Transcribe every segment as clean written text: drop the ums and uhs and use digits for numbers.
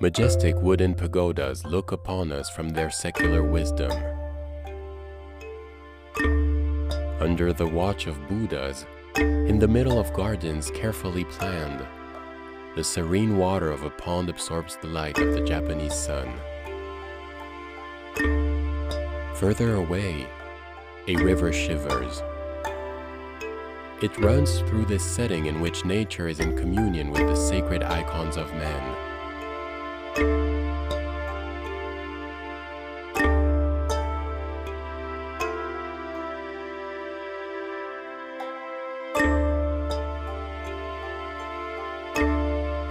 Majestic wooden pagodas look upon us from their secular wisdom. Under the watch of Buddhas, in the middle of gardens carefully planned, the serene water of a pond absorbs the light of the Japanese sun. Further away, a river shivers. It runs through this setting in which nature is in communion with the sacred icons of men.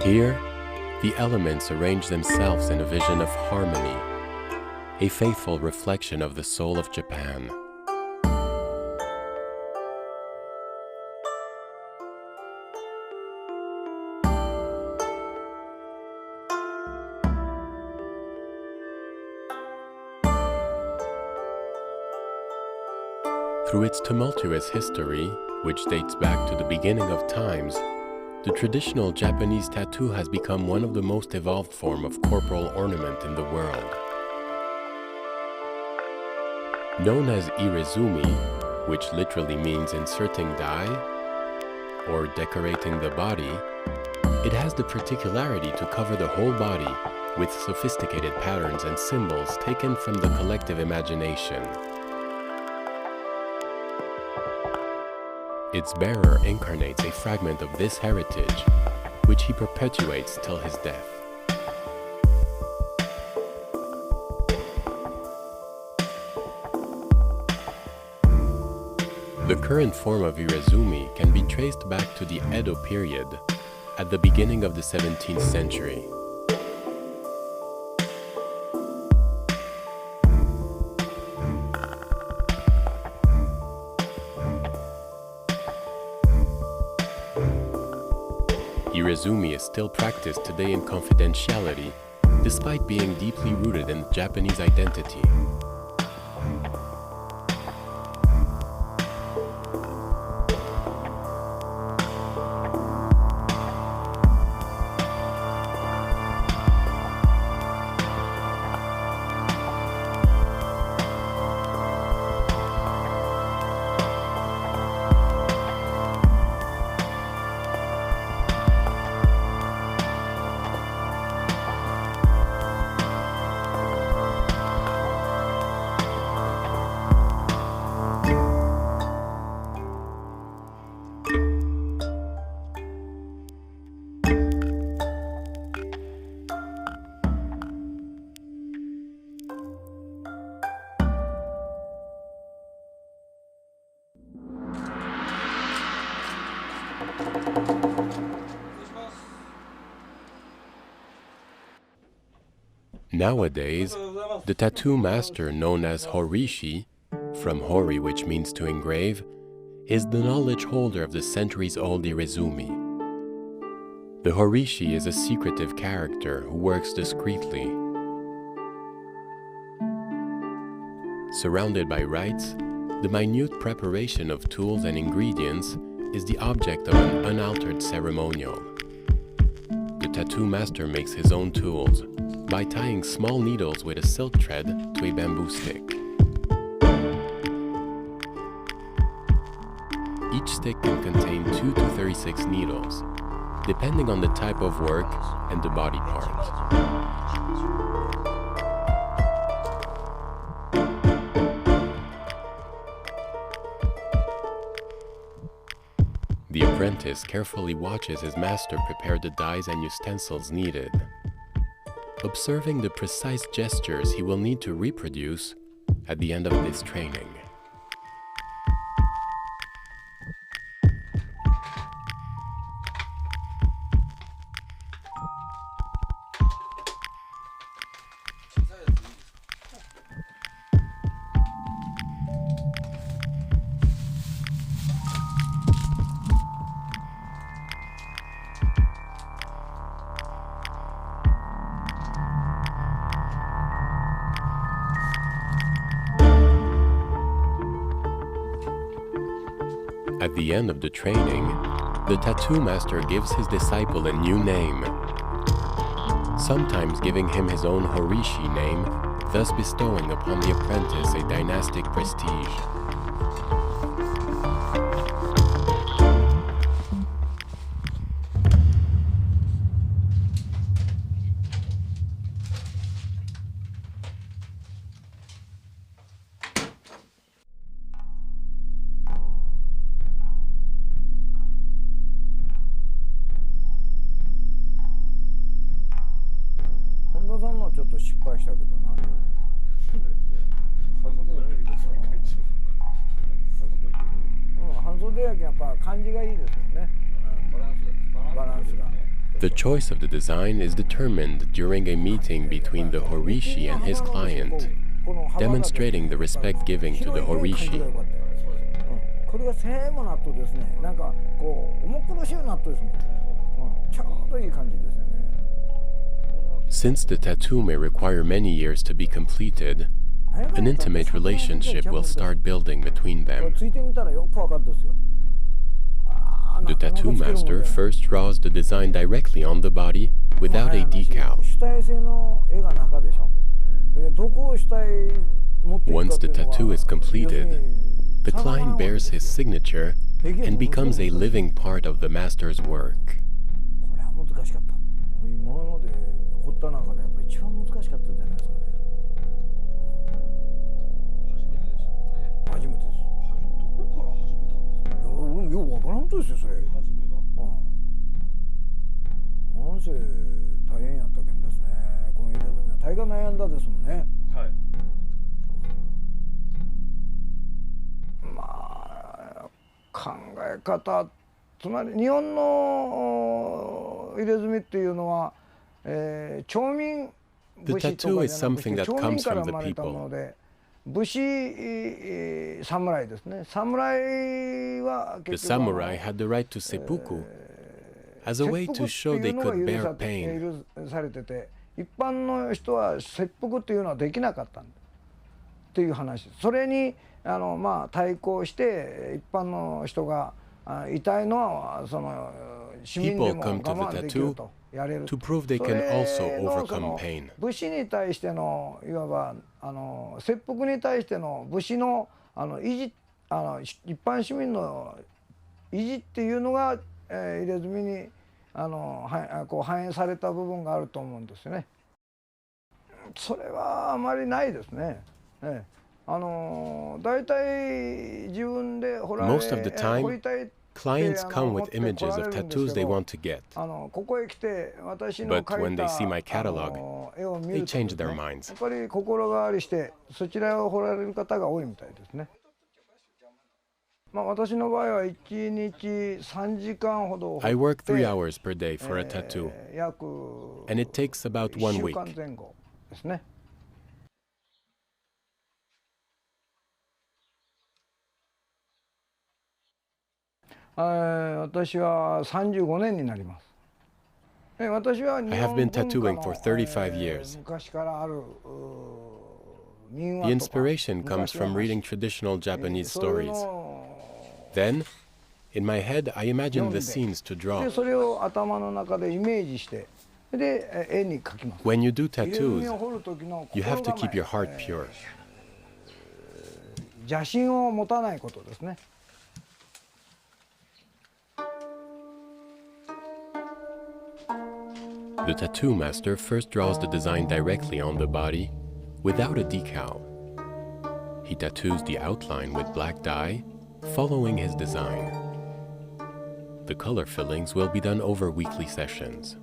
Here, the elements arrange themselves in a vision of harmony, a faithful reflection of the soul of Japan. Through its tumultuous history, which dates back to the beginning of times, the traditional Japanese tattoo has become one of the most evolved forms of corporal ornament in the world. Known as irezumi, which literally means inserting dye or decorating the body, it has the particularity to cover the whole body with sophisticated patterns and symbols taken from the collective imagination. Its bearer incarnates a fragment of this heritage, which he perpetuates till his death. The current form of irezumi can be traced back to the Edo period, at the beginning of the 17th century. Irezumi is still practiced today in confidentiality, despite being deeply rooted in Japanese identity. Nowadays, the tattoo master known as horishi, from hori which means to engrave, is the knowledge holder of the centuries-old irezumi. The horishi is a secretive character who works discreetly. Surrounded by rites, the minute preparation of tools and ingredients is the object of an unaltered ceremonial. The tattoo master makes his own tools by tying small needles with a silk thread to a bamboo stick. Each stick can contain 2 to 36 needles, depending on the type of work and the body part. The apprentice carefully watches his master prepare the dyes and utensils needed, observing the precise gestures he will need to reproduce at the end of this training. At the end of the training, the tattoo master gives his disciple a new name, sometimes giving him his own horishi name, thus bestowing upon the apprentice a dynastic prestige. The choice of the design is determined during a meeting between the horishi and his client, demonstrating the respect giving to the horishi. Since the tattoo may require many years to be completed, an intimate relationship will start building between them. The tattoo master first draws the design directly on the body without a decal. Once the tattoo is completed, the client bears his signature and becomes a living part of the master's work. The tattoo is something that comes from the people. The samurai had the right to seppuku as a way to show they could bear pain. People come to the tattoo to prove they can also overcome pain. Most of the time, clients come with images of tattoos they want to get. But when they see my catalog, they change their minds. I work 3 hours per day for a tattoo, and it takes about 1 week. I have been tattooing for 35 years. The inspiration comes from reading traditional Japanese stories. Then, in my head, I imagine the scenes to draw. When you do tattoos, you have to keep your heart pure. The tattoo master first draws the design directly on the body without a decal. He tattoos the outline with black dye, following his design. The color fillings will be done over weekly sessions.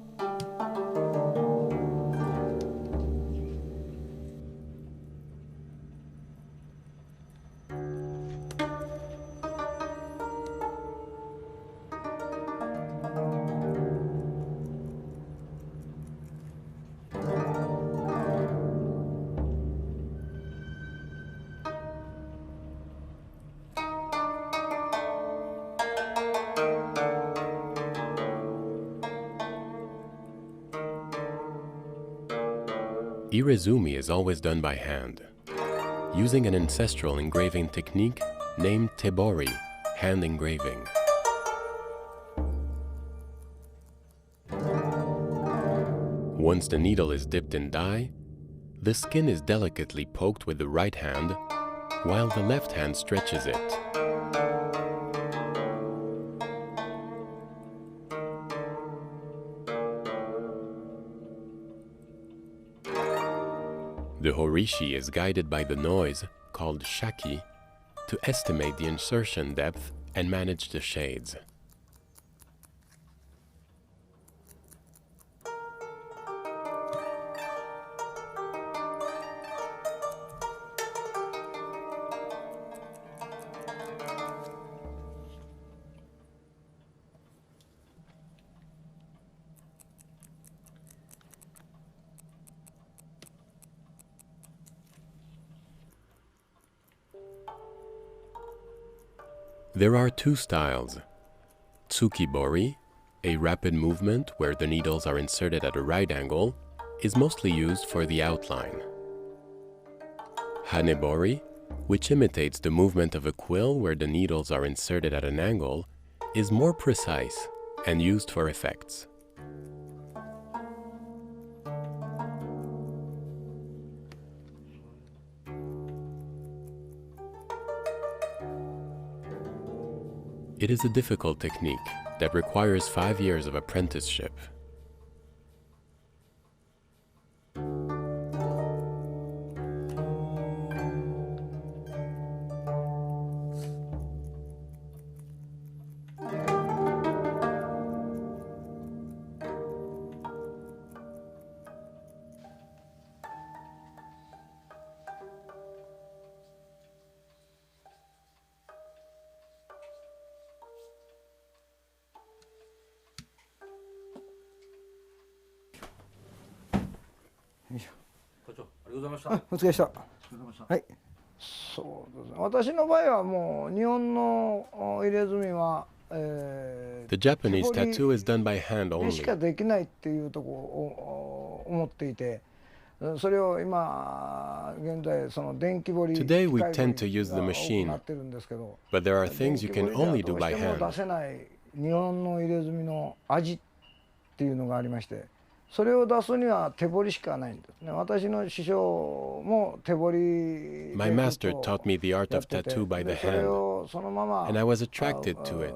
Irezumi is always done by hand, using an ancestral engraving technique named Tebori, hand engraving. Once the needle is dipped in dye, the skin is delicately poked with the right hand, while the left hand stretches it. The horishi is guided by the noise, called shaki, to estimate the insertion depth and manage the shades. There are two styles. Tsukibori, a rapid movement where the needles are inserted at a right angle, is mostly used for the outline. Hanebori, which imitates the movement of a quill where the needles are inserted at an angle, is more precise and used for effects. It is a difficult technique that requires 5 years of apprenticeship.お疲れ様でした。はい。そうですね。私の場合はもう日本の入れ墨は、The Japanese tattoo is done by hand で only. しかできないっていうところを思っていて、それを今現在その電気彫り Today we 機械彫 tend to り use the が多く machine, なってるんですけど、 but there are things you 電 can 気彫り only で do は by どうしても hand. 出せない日本の入れ墨の味っていうのがありまして。それを出すには手彫りしかないんですね。私の師匠も手彫りで My master taught me the art や of ってて、 tattoo by the それ hand, をそのまま and I was attracted to it.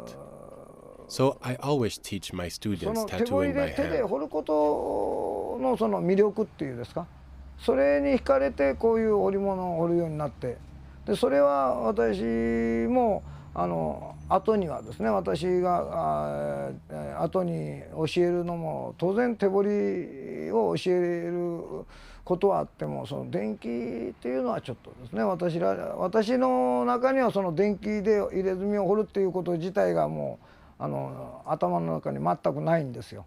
So I always teach my そ students の手彫り tattooing by で手で hand. 彫ることのその魅力っていうんですか、それに惹かれてこういう織物を彫るようになって、でそれは私も後にはですね、私が後に教えるのも当然手彫りを教えることはあっても、その電気っていうのはちょっとですね、私の中にはその電気で入れ墨を彫るっていうこと自体がもう頭の中に全くないんですよ。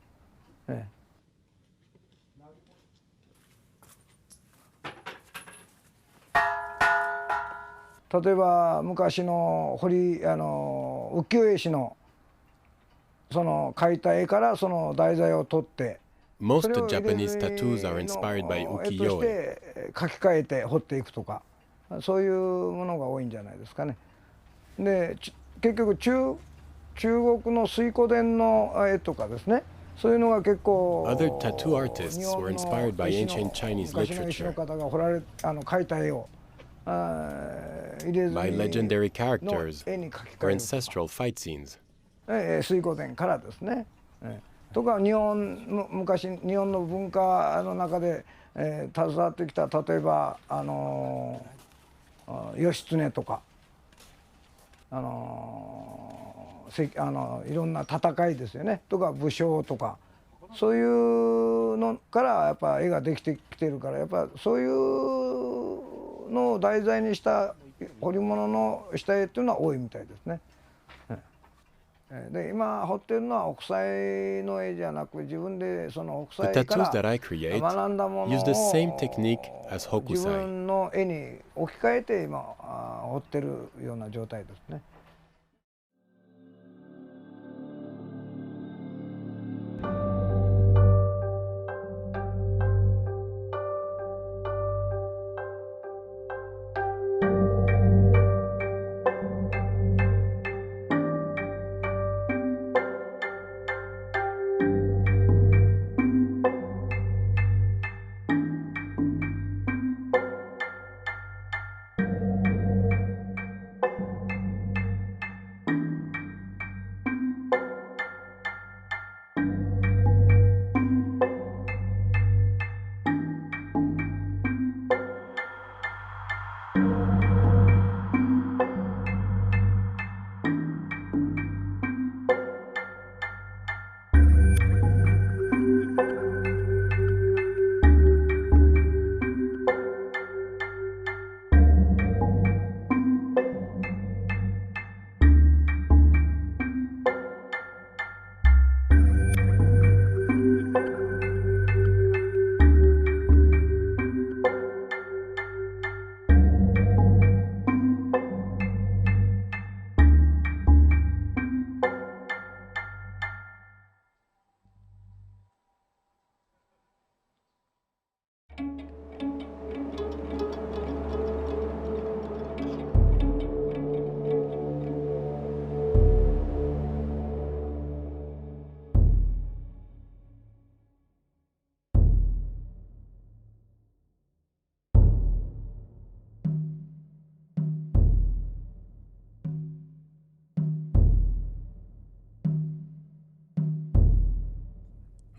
例えば昔の浮世絵師のその描いた絵からその題材を取って、 Most Japanese tattoos are inspired by 絵とし Ukiyo. て書き換えて彫っていくとか、そういうものが多いんじゃないですかね。で結局中国の水湖伝の絵とかですね、そういうのが結構 Other tattoo artists 日本 were inspired by の ancient Chinese 昔の石の literature, 方が描いた絵を入れ by 墨 legendary の characters 絵に書き or 換えるとか、 ancestral fight scenes. 水湖伝からですね。とか昔日本の文化の中で、携わってきた、例えば義経とかいろんな戦いですよねとか武将とか、そういうのからやっぱ絵ができてきてるから、やっぱそういうのを題材にした彫物の下絵っていうのは多いみたいですね。で今彫ってるのは北斎の絵じゃなく、自分でその The 北斎か tattoos ら that I create 学んだもの use the same を technique as 自 hokusai. 分の絵に置き換えて今彫ってるような状態ですね。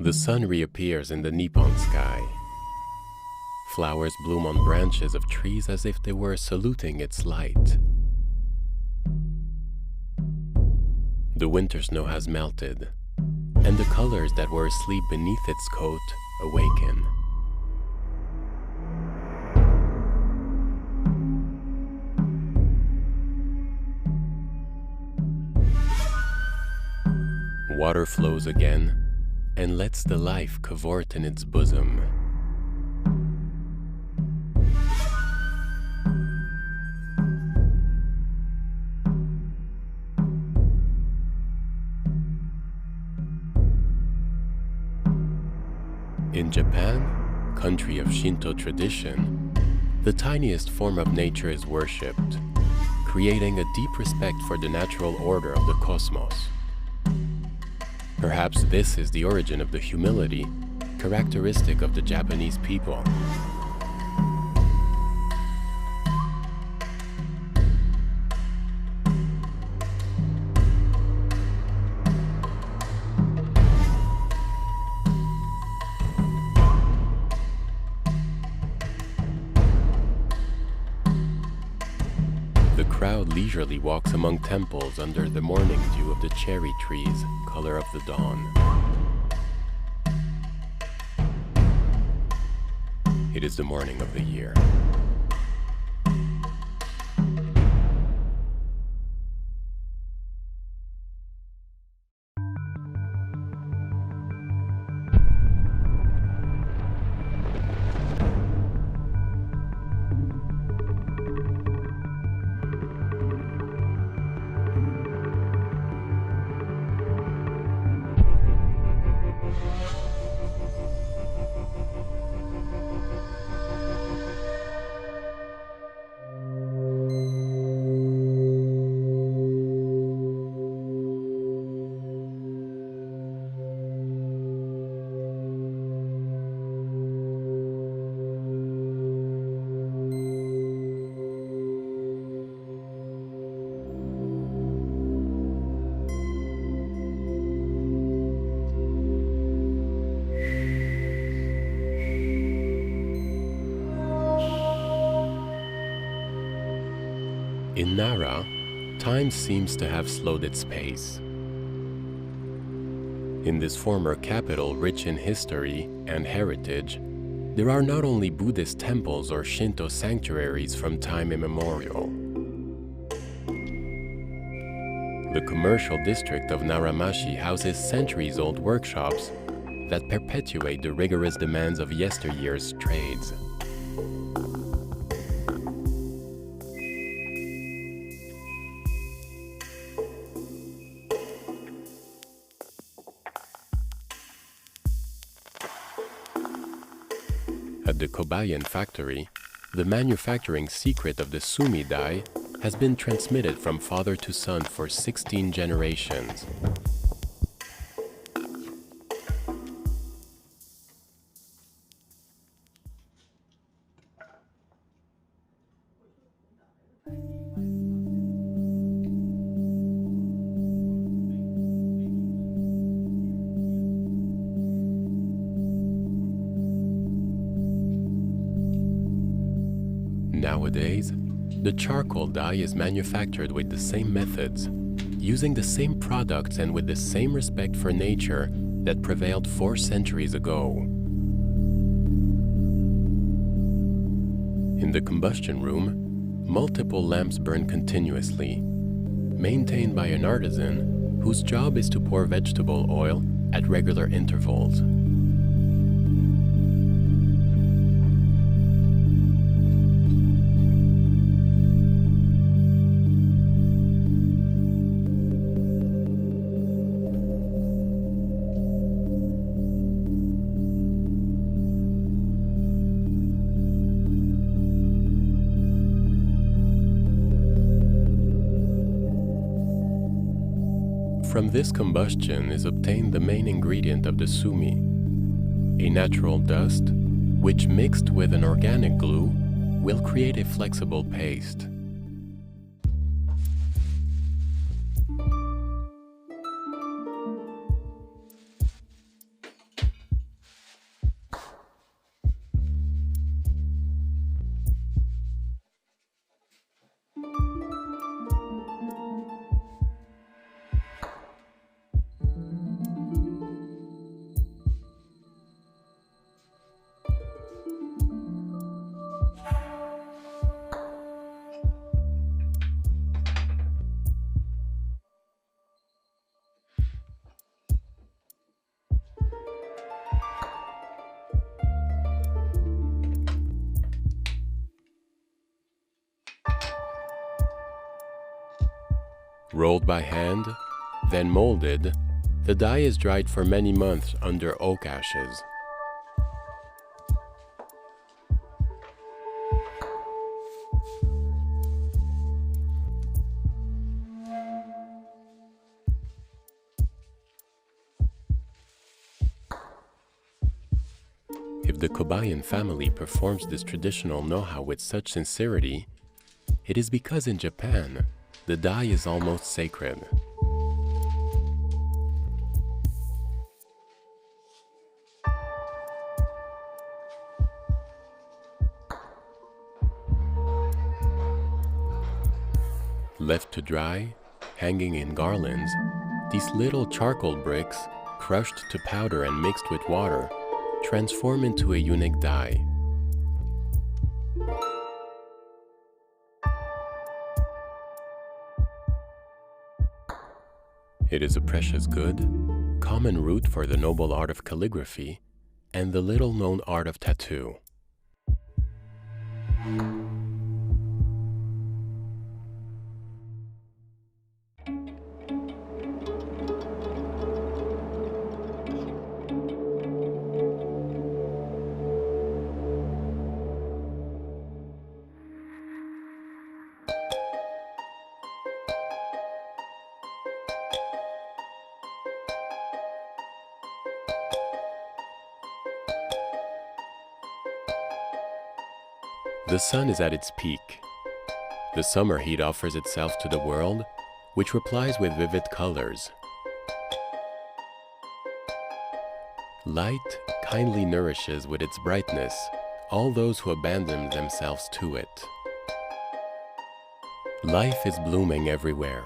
The sun reappears in the Nippon sky. Flowers bloom on branches of trees as if they were saluting its light. The winter snow has melted, and the colors that were asleep beneath its coat awaken. Water flows again and lets the life cavort in its bosom. In Japan, country of Shinto tradition, the tiniest form of nature is worshipped, creating a deep respect for the natural order of the cosmos. Perhaps this is the origin of the humility characteristic of the Japanese people. The crowd leisurely walks among temples under the morning dew of the cherry trees, color of the dawn. It is the morning of the year. In Nara, time seems to have slowed its pace. In this former capital rich in history and heritage, there are not only Buddhist temples or Shinto sanctuaries from time immemorial. The commercial district of Naramashi houses centuries-old workshops that perpetuate the rigorous demands of yesteryear's trades. At the Kobayan factory, the manufacturing secret of the sumi dye has been transmitted from father to son for 16 generations. Nowadays, the charcoal dye is manufactured with the same methods, using the same products and with the same respect for nature that prevailed 4 centuries ago. In the combustion room, multiple lamps burn continuously, maintained by an artisan whose job is to pour vegetable oil at regular intervals. From this combustion is obtained the main ingredient of the sumi, a natural dust, which mixed with an organic glue will create a flexible paste. Rolled by hand, then molded, the dye is dried for many months under oak ashes. If the Kobayan family performs this traditional know-how with such sincerity, it is because in Japan, the dye is almost sacred. Left to dry, hanging in garlands, these little charcoal bricks, crushed to powder and mixed with water, transform into a unique dye. It is a precious good, common root for the noble art of calligraphy and the little-known art of tattoo. The sun is at its peak. The summer heat offers itself to the world, which replies with vivid colors. Light kindly nourishes with its brightness all those who abandon themselves to it. Life is blooming everywhere.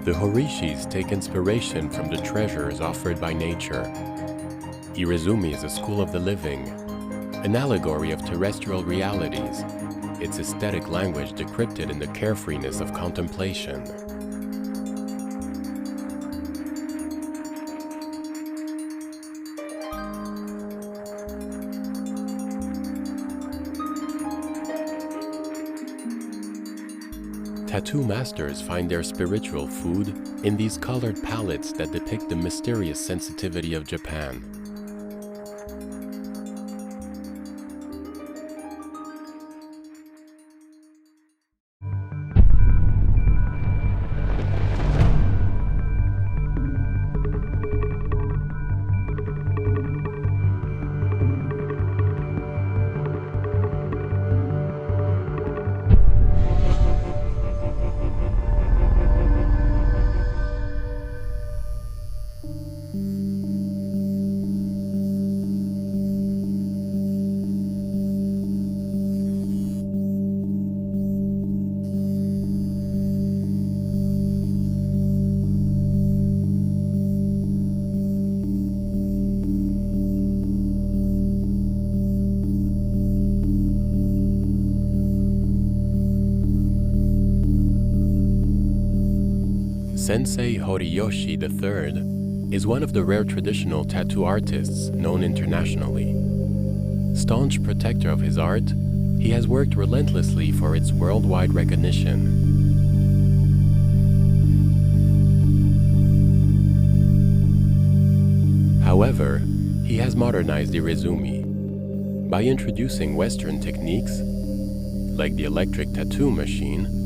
The horishis take inspiration from the treasures offered by nature. Irezumi is a school of the living, an allegory of terrestrial realities, its aesthetic language decrypted in the carefreeness of contemplation. Tattoo masters find their spiritual food in these colored palettes that depict the mysterious sensitivity of Japan. Sensei Horiyoshi III is one of the rare traditional tattoo artists known internationally. Staunch protector of his art, he has worked relentlessly for its worldwide recognition. However, he has modernized irezumi by introducing Western techniques, like the electric tattoo machine,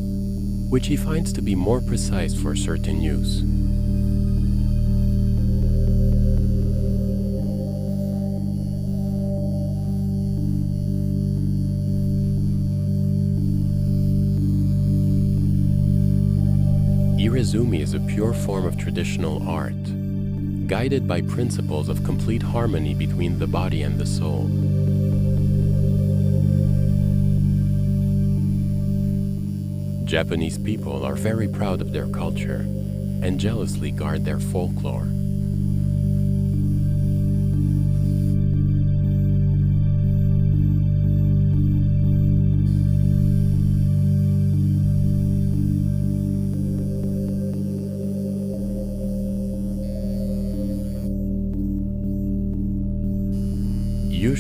which he finds to be more precise for certain use. Irezumi is a pure form of traditional art, guided by principles of complete harmony between the body and the soul. Japanese people are very proud of their culture and jealously guard their folklore.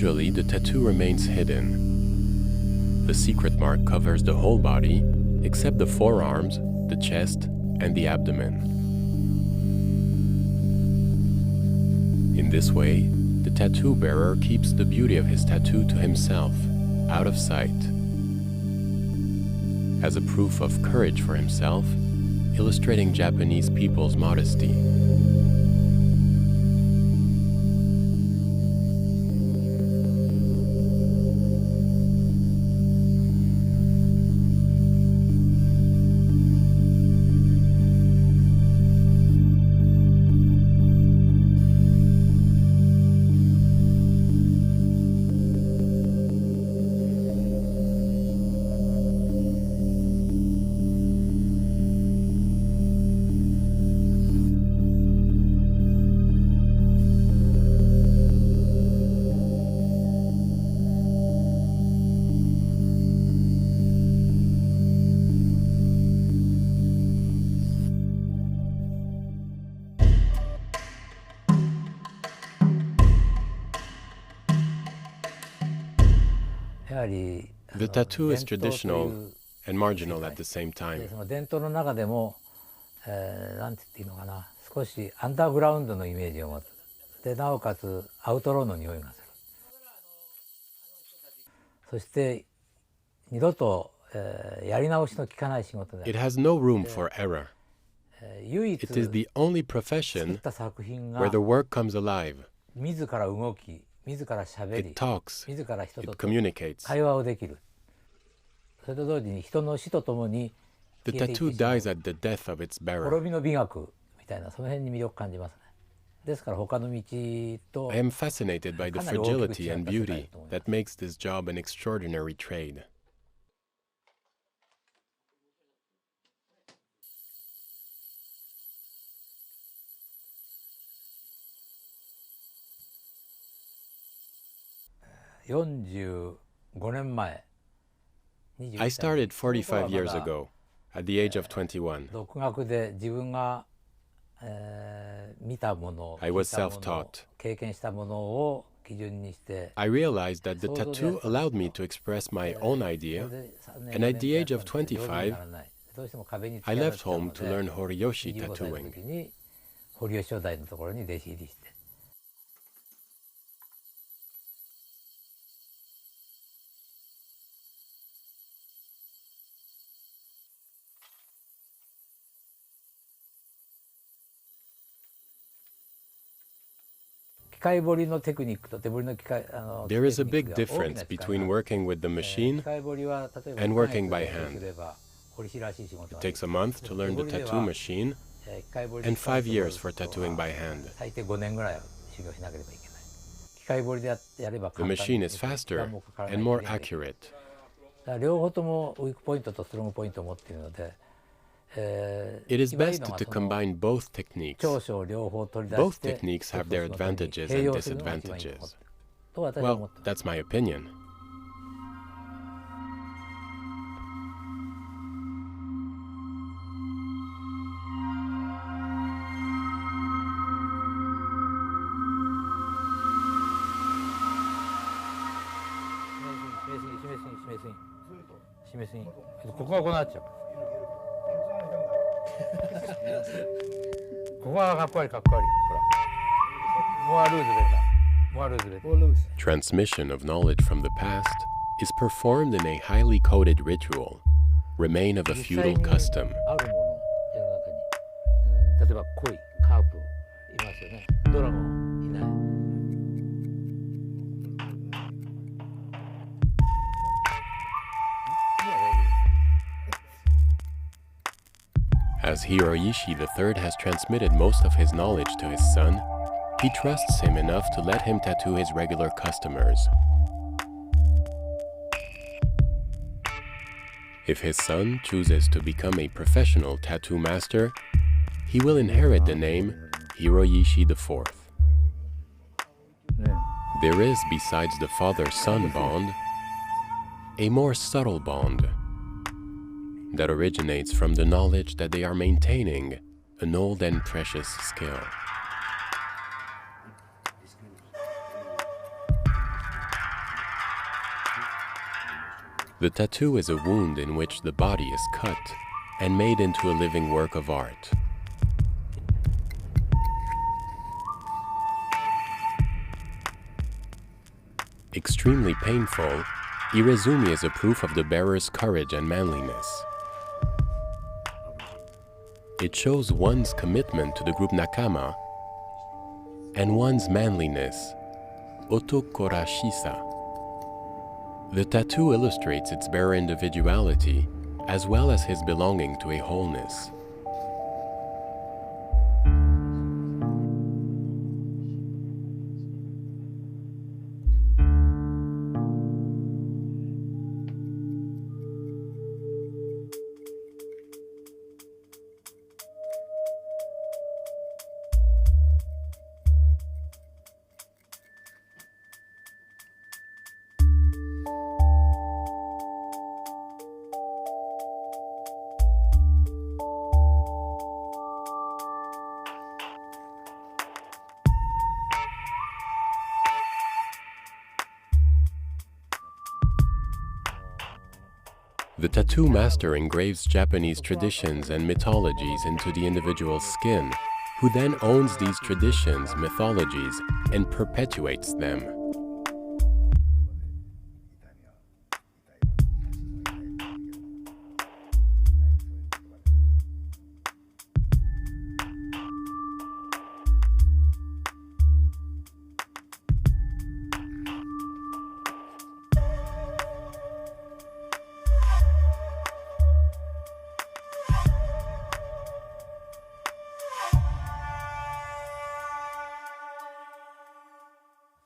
Usually, the tattoo remains hidden. The secret mark covers the whole body, except the forearms, the chest, and the abdomen. In this way, the tattoo bearer keeps the beauty of his tattoo to himself, out of sight. As a proof of courage for himself, illustrating Japanese people's modesty. The tattoo is traditional and marginal at the same time. 伝統の中でも、なんて言っていいのかな、少しアンダーグラウンドのイメージを持つ。で、なおかつアウトローの匂いがする。そして二度と、やり直しの効かない仕事で。It has no room for error. 唯一 It is the only 作っ profession た作品 where が the work comes alive. 自ら動き、自ら喋り、 It talks. 自ら人 It と communicates. 会話をできる。それと同時に人の死とともに The 消えていって tattoo しまう dies at the death of its bearer. 滅びの美学みたいなその辺に魅力感じますね。ですから他の道と I am fascinated by the かなり大きく fragility 違っ and た世界 beauty だと思います。 that makes this job an extraordinary trade. I started 45 years ago, at the age of 21. 独学で自分が、見たもの、 I was 聞いたもの、 self-taught. 経験したものを基準にして、 I realized that the tattoo allowed me to express my own idea, and at the age of 25, どうしても壁に I 突き当たっ left ちゃう home の to で learn Horiyoshi 25歳の tattooing. 時に堀吉初代のところに弟子入りして。機械彫りのテクニックと手彫りの機械There is a テクニッ big クが大き difference な違いがある。 between working with the machine. 機械彫りは例えば and working by 1ヶ月 hand. すれば彫師らしい仕事 It が takes a month to learn the tattoo machine 機械彫りで and 5 years 使 for う人は tattooing by hand. 最低5年ぐらいは修行しなければいけない。機械彫りでやれば The 簡単 machine に is 時間 faster もかからない and more 綺麗にできる。 accurate. だから両方ともウィークポイントとストロングポイントを持っているので、It is 一番いい best のは to その combine both techniques. 長所を両方取り出 Both して techniques have their 一つの仕事に advantages 併 and 用するのが一番いいと思う disadvantages. と私は思 Well, ってます。 that's my opinion. Shimeshin. ここがこうなっちゃう。ここがかっこいいかっこいい。ほら。モアルーズベタ。モアルーズベタ。Transmission of knowledge from the past is performed in a highly coded ritual, remain of a 実際 feudal に custom. あるもの世の中に、例えばコイ、カープいますよね。ドラゴンいない。As Horiyoshi III has transmitted most of his knowledge to his son, he trusts him enough to let him tattoo his regular customers. If his son chooses to become a professional tattoo master, he will inherit the name Horiyoshi IV. ね、 There is, besides the father-son bond, a more subtle bond that originates from the knowledge that they are maintaining an old and precious skill. The tattoo is a wound in which the body is cut and made into a living work of art. Extremely painful, irezumi is a proof of the bearer's courage and manliness. It shows one's commitment to the group nakama and one's manliness, otokorashisa. The tattoo illustrates its bearer individuality as well as his belonging to a wholeness. The tattoo master engraves Japanese traditions and mythologies into the individual's skin, who then owns these traditions, mythologies, and perpetuates them.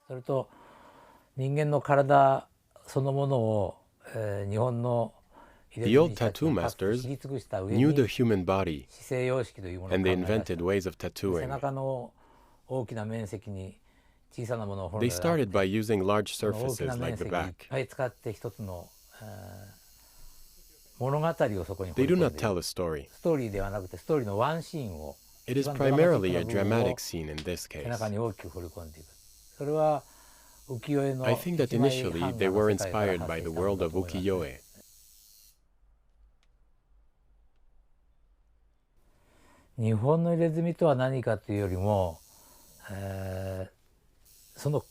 それと人間の体そのものを、日本の The old tattoo masters knew the human body, and they invented ways of tattooing. They started by using large surfaces like the back. They do not tell a story. It is primarily a dramatic scene in this case. I think that initially they were inspired by the world of Ukiyo.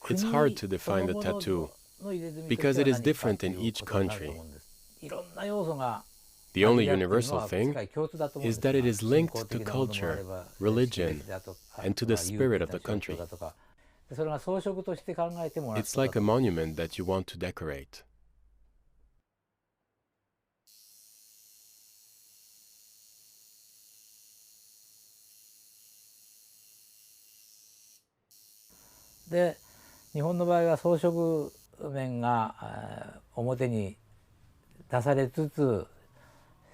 It's hard to define the tattoo because it is different in each country. The only universal thing is that it is linked to culture, religion, and to the spirit of the country. It's like a monument that you want to decorate. And 日本の場合は装飾面が表に出されつつ、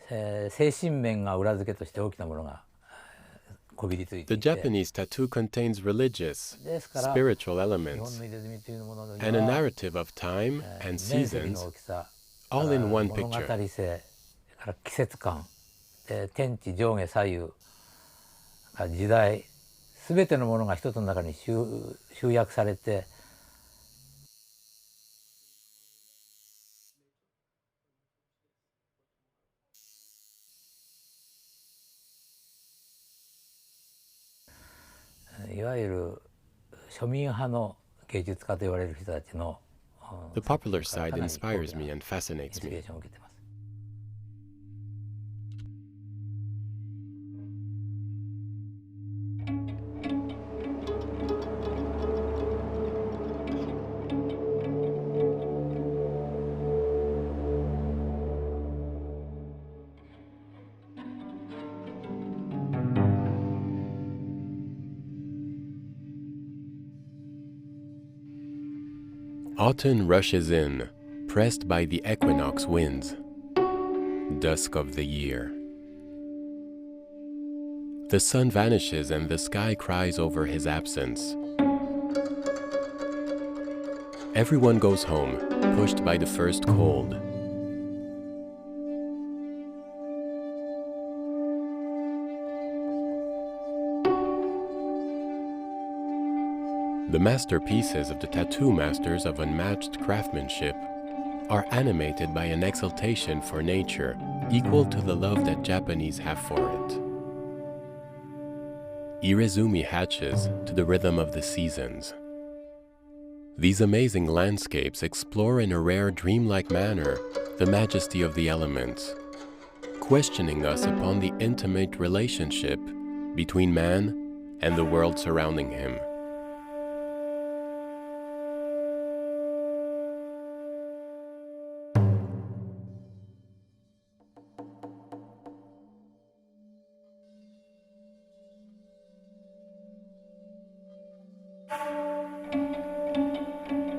精神面が裏付けとして大きなものがこびりついていて、 The Japanese tattoo contains religious, spiritual elements, and a narrative of time and seasons, all in one picture. 物語性から季節感で天地上下左右時代全てのものが一つの中に集約されて、いわゆる庶民派の芸術家と言われる人たちの The popular side inspires me and fascinates me. Autumn rushes in, pressed by the equinox winds. Dusk of the year. The sun vanishes and the sky cries over his absence. Everyone goes home, pushed by the first cold. The masterpieces of the tattoo masters of unmatched craftsmanship are animated by an exaltation for nature equal to the love that Japanese have for it. Irezumi hatches to the rhythm of the seasons. These amazing landscapes explore in a rare dreamlike manner the majesty of the elements, questioning us upon the intimate relationship between man and the world surrounding him.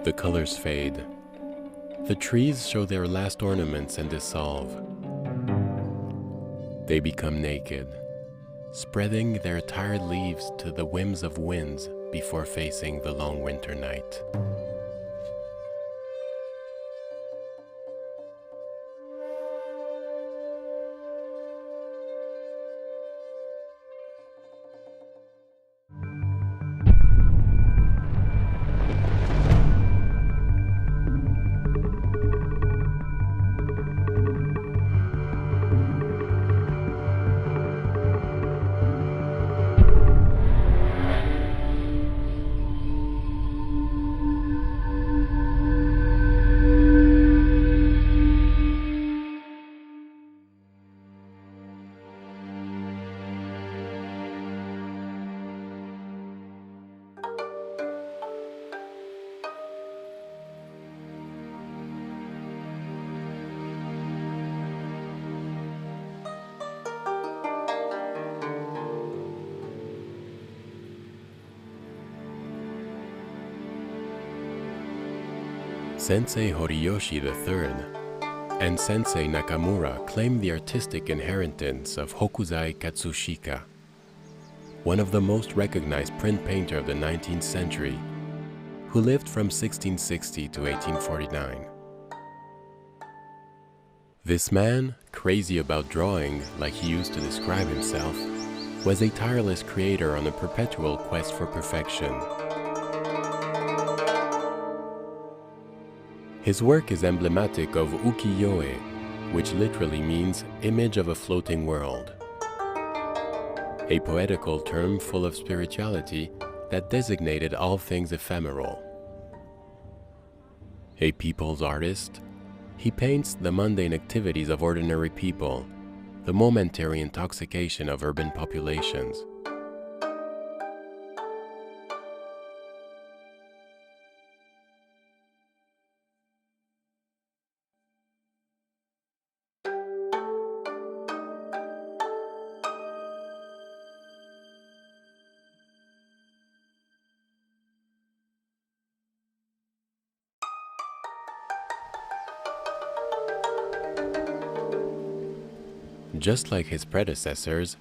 The colors fade. The trees show their last ornaments and dissolve. They become naked, spreading their tired leaves to the whims of winds before facing the long winter night. Sensei Horiyoshi III and Sensei Nakamura claim the artistic inheritance of Hokusai Katsushika, one of the most recognized print painter of the 19th century, who lived from 1660 to 1849. This man, crazy about drawing like he used to describe himself, was a tireless creator on a perpetual quest for perfection. His work is emblematic of Ukiyo, which literally means image of a floating world, a poetical term full of spirituality that designated all things ephemeral. A people's artist, he paints the mundane activities of ordinary people, the momentary intoxication of urban populations. Just like his predecessors,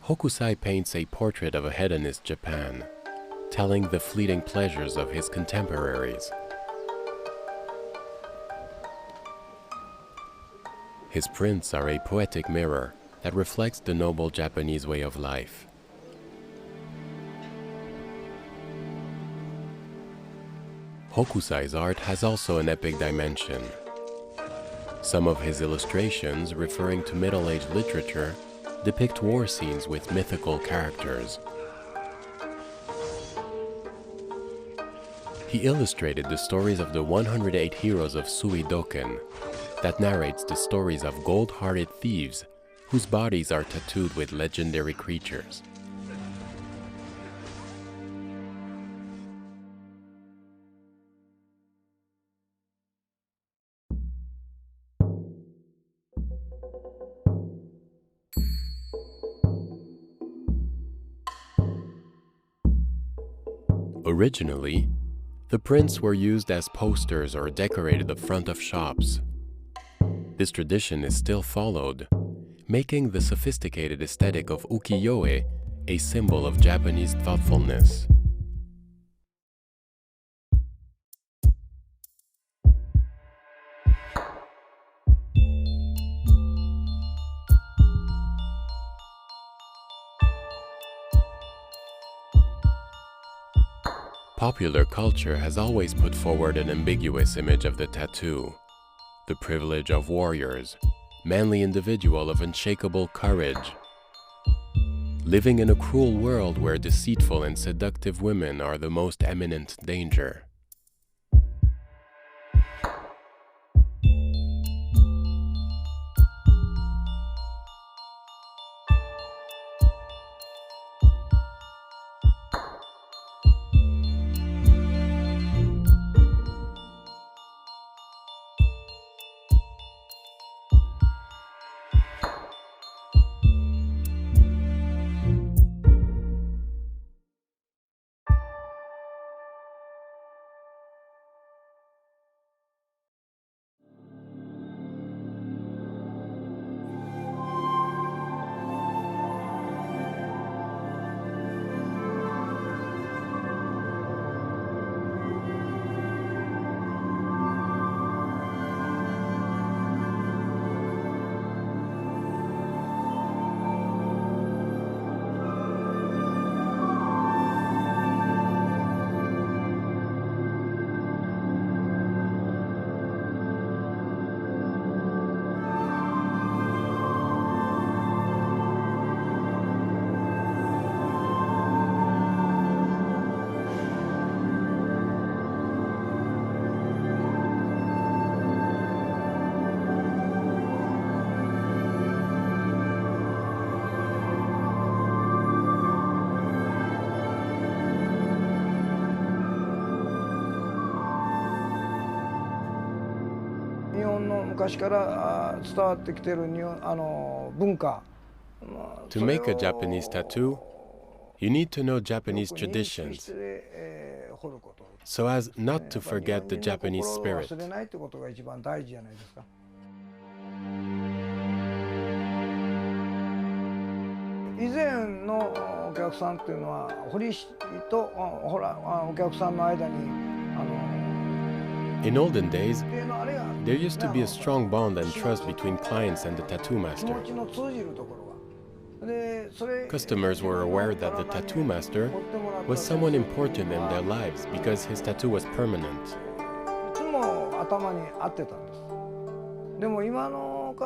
Hokusai paints a portrait of a hedonist Japan, telling the fleeting pleasures of his contemporaries. His prints are a poetic mirror that reflects the noble Japanese way of life. Hokusai's art has also an epic dimension. Some of his illustrations, referring to Middle-Age literature, depict war scenes with mythical characters. He illustrated the stories of the 108 heroes of Suidoken, that narrates the stories of gold-hearted thieves whose bodies are tattooed with legendary creatures. Originally, the prints were used as posters or decorated the front of shops. This tradition is still followed, making the sophisticated aesthetic of ukiyo-e a symbol of Japanese thoughtfulness. Popular culture has always put forward an ambiguous image of the tattoo, the privilege of warriors, manly individual of unshakable courage, living in a cruel world where deceitful and seductive women are the most eminent danger.日本の昔から伝わってきている文化。To make a Japanese tattoo, you need to know Japanese traditions so as not to forget the Japanese spirit. 忘れないってことが一番大事じゃないですか。以前のお客さんっていうのは堀師とお客さんの間にIn olden days, there used to be a strong bond and trust between clients and the tattoo master. Customers were aware that the tattoo master was someone important in their lives because his tattoo was permanent.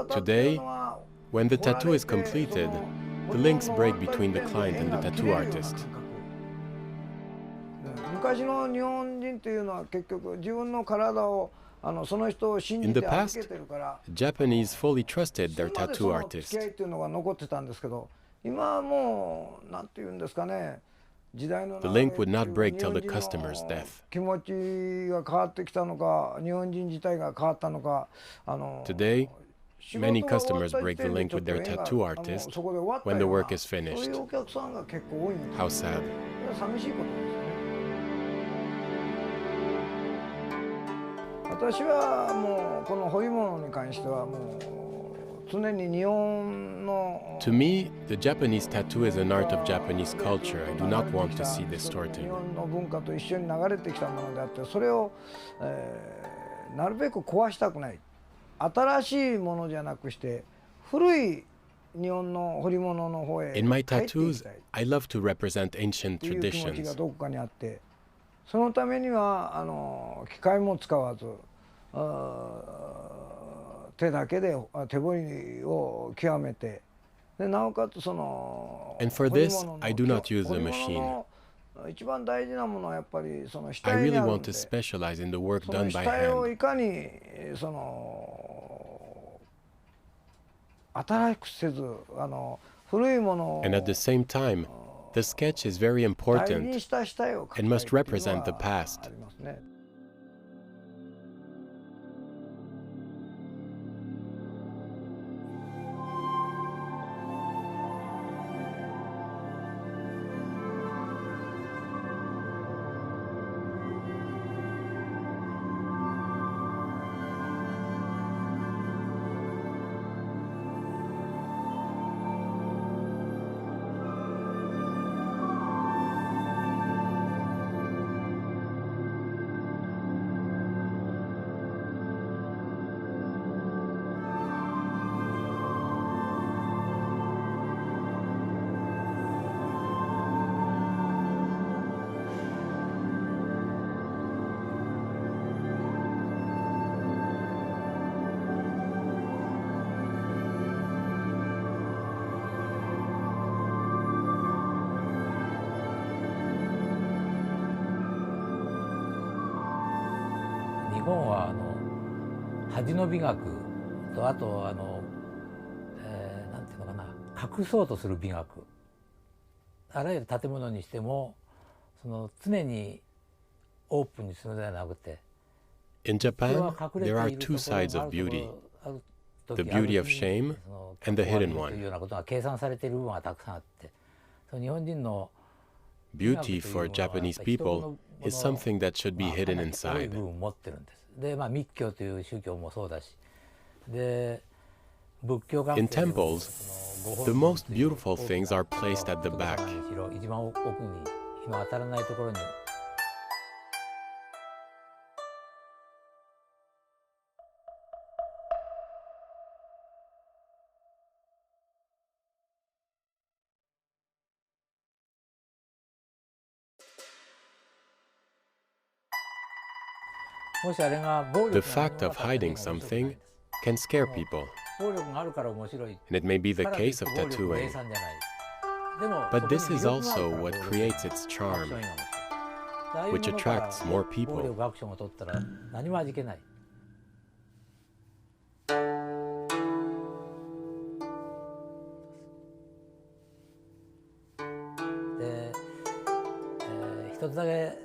Today, when the tattoo is completed, the links break between the client and the tattoo artist. In the past, Japanese fully trusted their tattoo artist. The link would not break till the customer's death. Today, many customers break the link with their tattoo artist when the work is finished. How sad. 私はもうこの彫り物に関してはもう常に日本の To me, the Japanese tattoo is an art of Japanese culture. I do not want to see 日 distorted. 本の文化と一緒に流れてきたものであってそれを、なるべく壊したくない。新しいものじゃなくして古い日本の彫り物の方へ In my 帰っていき tattoos, たい I love to represent ancient という気持ちが traditions. どこかにあってそのためには機械も使わず手だけで手彫りを極めてでなおかつその And for 彫り this, 物の I do not use 彫 a り物 machine. の一番大事なものはやっぱりその I 下絵に really あるん want で to specialize in the work その done by 下絵を hand. いかにその新しくせず古いものを And at the same time, the sketch is very 大事 important にした下絵を描きたい and must っていうの represent the は past. ありますね。恥の美学と、あとなんていうのかな、隠そうとする美学、あらゆる建物にしてもその常にオープンにするのではなくて、 In Japan, there are two sides of beauty, the beauty of shame and the hidden one. というようなことが計算されている部分がたくさんあって、その日本人の Beauty for Japanese people is something that should be hidden inside. 部分を持ってるんです。で、密教という宗教もそうだし、で、仏教関係 In temples, the most beautiful things are placed at the back. 一番奥に日の当たらないところに。The fact of hiding something can scare people, and it may be the case of tattooing. But this is also what creates its charm, which attracts more people. One thing that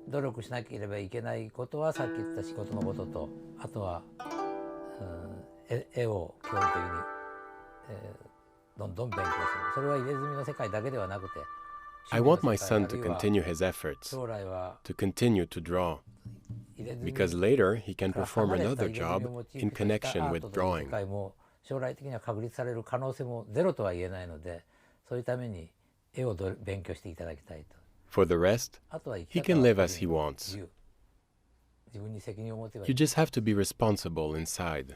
努力しなければいけないことは、さっき言った仕事のことと、あとは、絵を基本的に、どんどん勉強する。それは入れ墨の世界だけではなくて、 I want my son to continue his efforts, to continue to draw, because later he can perform another job in connection with drawing. 将来的には確立される可能性もゼロとは言えないので、そういうために絵を勉強していただきたいと。 For the rest, he can live as he wants. You just have to be responsible inside.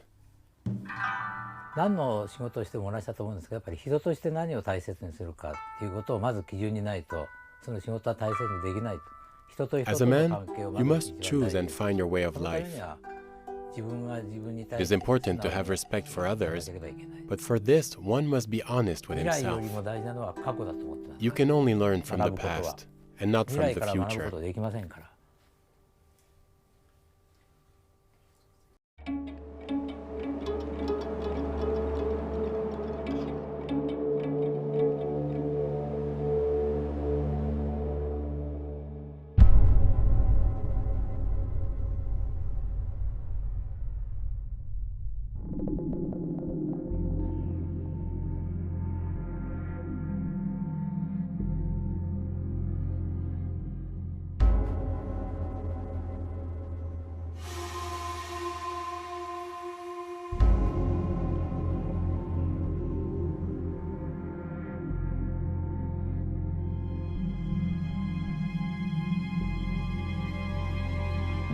何の仕事をしても同じだと思うんですけど、やっぱり人として何を大切にするかっていうことをまず基準にないと、その仕事は大切にできないと。人と人との関係をまず you must choose and find your way of life. It is important to have respect for others, but for this, one must be honest with himself. You can only learn from the past, and not from the future.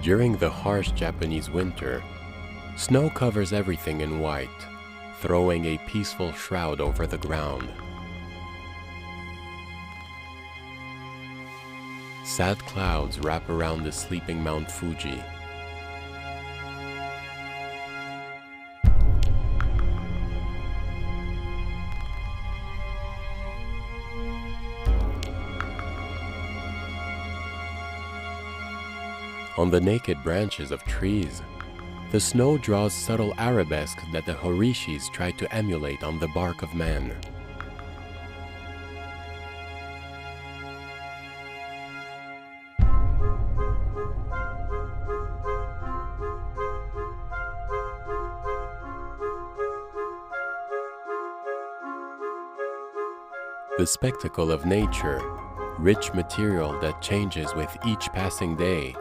During the harsh Japanese winter, snow covers everything in white, throwing a peaceful shroud over the ground. Sad clouds wrap around the sleeping Mount Fuji. On the naked branches of trees, the snow draws subtle arabesques that the horishis try to emulate on the bark of man. The spectacle of nature, rich material that changes with each passing day,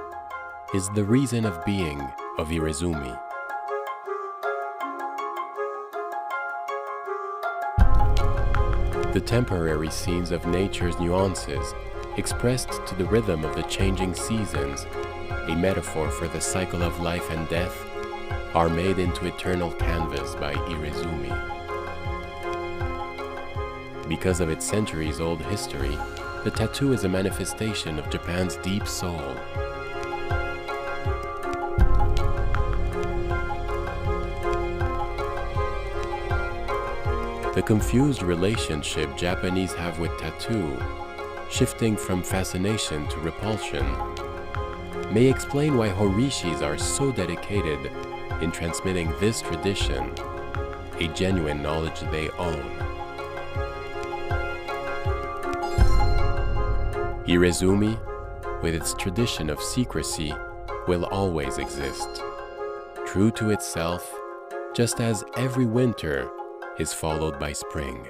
is the reason of being of irezumi. The temporary scenes of nature's nuances, expressed to the rhythm of the changing seasons, a metaphor for the cycle of life and death, are made into eternal canvas by irezumi. Because of its centuries-old history, the tattoo is a manifestation of Japan's deep soul. The confused relationship Japanese have with tattoo, shifting from fascination to repulsion, may explain why horishis are so dedicated in transmitting this tradition, a genuine knowledge they own. Irezumi, with its tradition of secrecy, will always exist, true to itself, just as every winter is followed by spring.